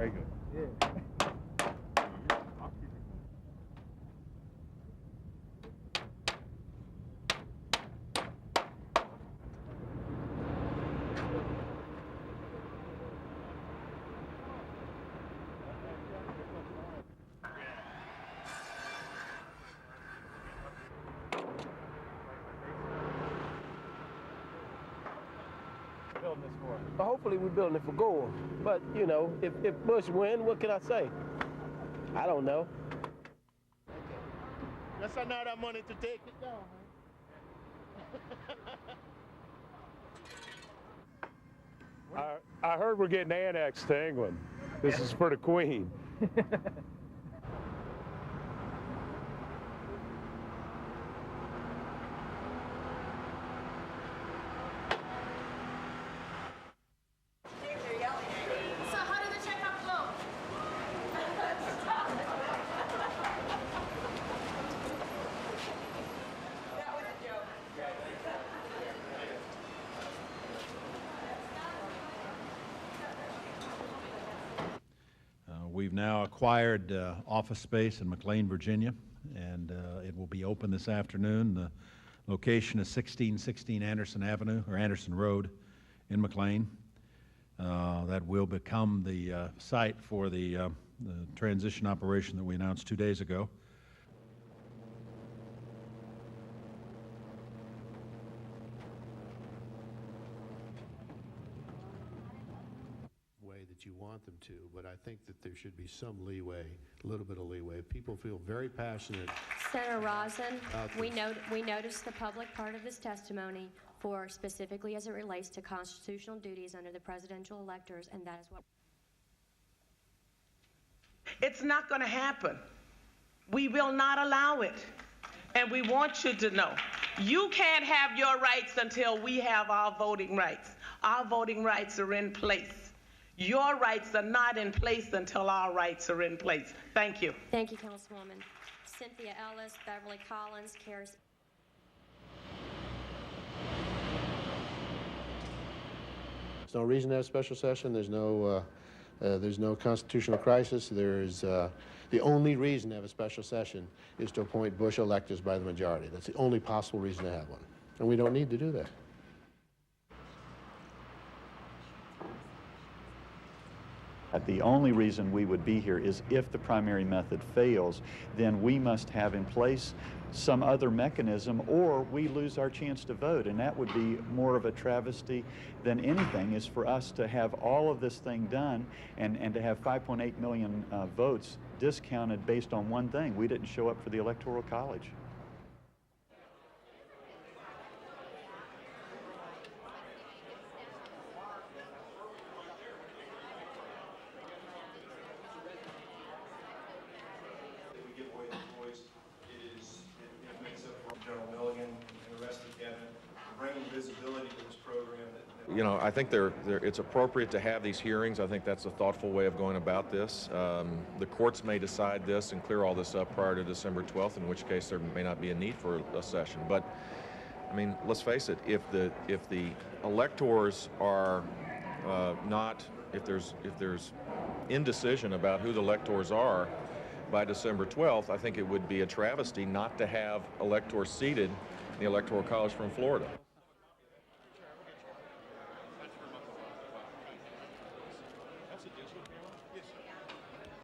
Very good. Yeah. Building this for? Hopefully we're building it for Gore. But, you know, if Bush win, what can I say? I don't know. That's not our money to take it down, man. I heard we're getting annexed to England. This is for the Queen. We've now acquired office space in McLean, Virginia, and it will be open this afternoon. The location is 1616 Anderson Avenue, or Anderson Road in McLean. That will become the site for the transition operation that we announced 2 days ago. That you want them to, but I think that there should be some leeway, a little bit of leeway. People feel very passionate. Senator Rosen, we noticed the public part of this testimony for specifically as it relates to constitutional duties under the presidential electors, and that is what. It's not going to happen. We will not allow it. And we want you to know, you can't have your rights until we have our voting rights. Our voting rights are in place. Your rights are not in place until our rights are in place. Thank you. Thank you, Councilwoman. Cynthia Ellis, Beverly Collins, Cares. There's no reason to have a special session. There's no constitutional crisis. There's the only reason to have a special session is to appoint Bush electors by the majority. That's the only possible reason to have one, and we don't need to do that. The only reason we would be here is if the primary method fails, then we must have in place some other mechanism, or we lose our chance to vote, and that would be more of a travesty than anything, is for us to have all of this thing done and to have 5.8 million votes discounted based on one thing. We didn't show up for the Electoral College. You know, I think it's appropriate to have these hearings. I think that's a thoughtful way of going about this. The courts may decide this and clear all this up prior to December 12th, in which case there may not be a need for a session. But, I mean, let's face it, if the electors are if there's indecision about who the electors are by December 12th, I think it would be a travesty not to have electors seated in the Electoral College from Florida. That's a digital camera? Yes.